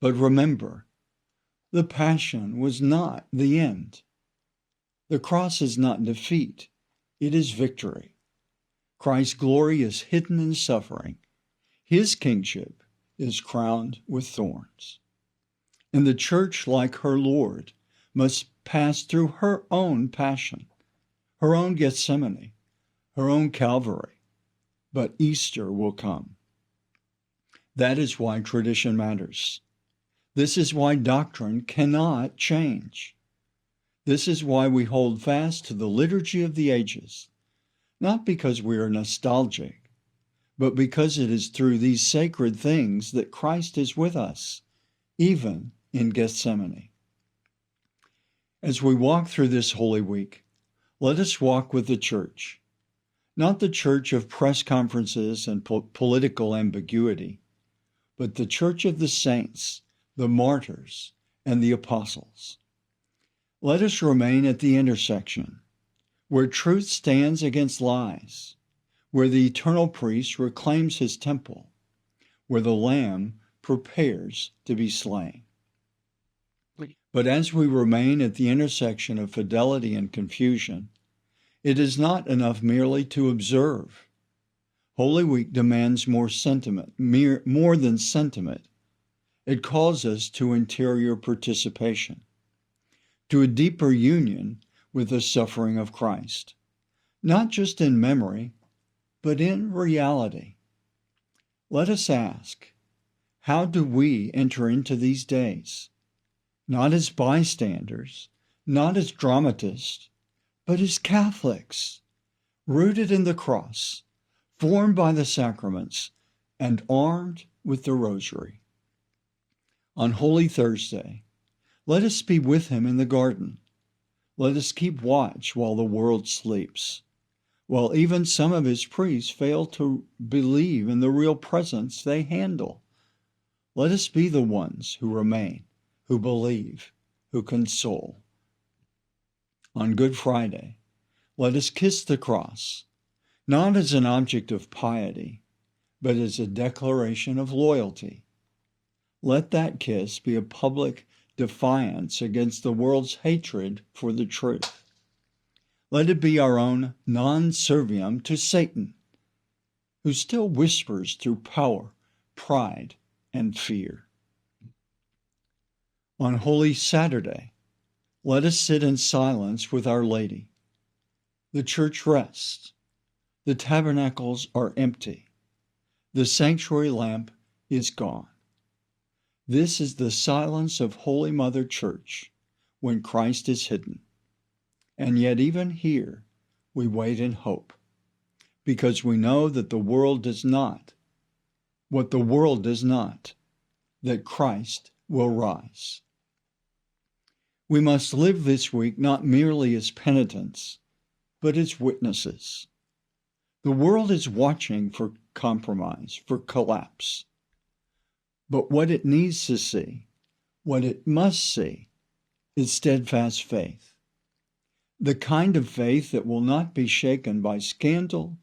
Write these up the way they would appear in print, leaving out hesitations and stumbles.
But remember, the passion was not the end. The cross is not defeat, it is victory. Christ's glory is hidden in suffering. His kingship is crowned with thorns. And the church, like her Lord, must pass through her own passion, her own Gethsemane, her own Calvary. But Easter will come. That is why tradition matters. This is why doctrine cannot change. This is why we hold fast to the liturgy of the ages, not because we are nostalgic, but because it is through these sacred things that Christ is with us, even in Gethsemane. As we walk through this Holy Week, let us walk with the church, not the church of press conferences and political ambiguity, but the church of the saints, the martyrs, and the apostles. Let us remain at the intersection, where truth stands against lies, where the eternal priest reclaims his temple, where the Lamb prepares to be slain. But as we remain at the intersection of fidelity and confusion, it is not enough merely to observe. Holy Week demands more than sentiment. It calls us to interior participation, to a deeper union with the suffering of Christ, not just in memory, but in reality. Let us ask, how do we enter into these days? Not as bystanders, not as dramatists, but as Catholics, rooted in the cross, formed by the sacraments, and armed with the rosary. On Holy Thursday, let us be with him in the garden. Let us keep watch while the world sleeps, while even some of his priests fail to believe in the real presence they handle. Let us be the ones who remain, who believe, who console. On Good Friday, let us kiss the cross, not as an object of piety, but as a declaration of loyalty. Let that kiss be a public defiance against the world's hatred for the truth. Let it be our own non serviam to Satan, who still whispers through power, pride, and fear. On Holy Saturday, let us sit in silence with Our Lady. The church rests. The tabernacles are empty. The sanctuary lamp is gone. This is the silence of Holy Mother Church when Christ is hidden. And yet even here we wait in hope, because we know that the world does not, that Christ will rise. We must live this week not merely as penitents, but as witnesses. The world is watching for compromise, for collapse. But what it needs to see, what it must see, is steadfast faith. The kind of faith that will not be shaken by scandal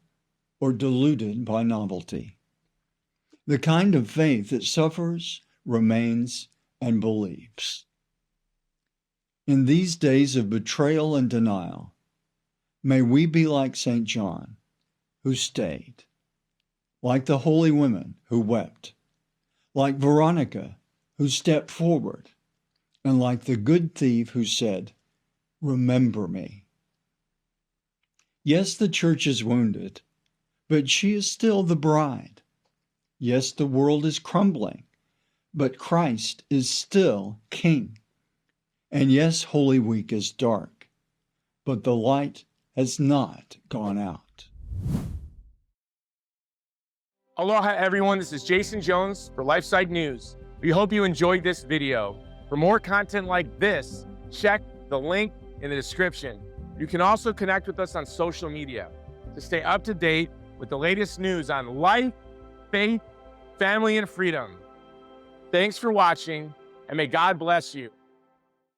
or diluted by novelty. The kind of faith that suffers, remains, and believes. In these days of betrayal and denial, may we be like St. John, who stayed, like the holy women who wept, like Veronica, who stepped forward, and like the good thief who said, "Remember me." Yes, the church is wounded, but she is still the bride. Yes, the world is crumbling, but Christ is still King. And yes, Holy Week is dark, but the light has not gone out. Aloha everyone, this is Jason Jones for LifeSite News. We hope you enjoyed this video. For more content like this, check the link in the description. You can also connect with us on social media to stay up to date with the latest news on life, faith, family, and freedom. Thanks for watching, and may God bless you.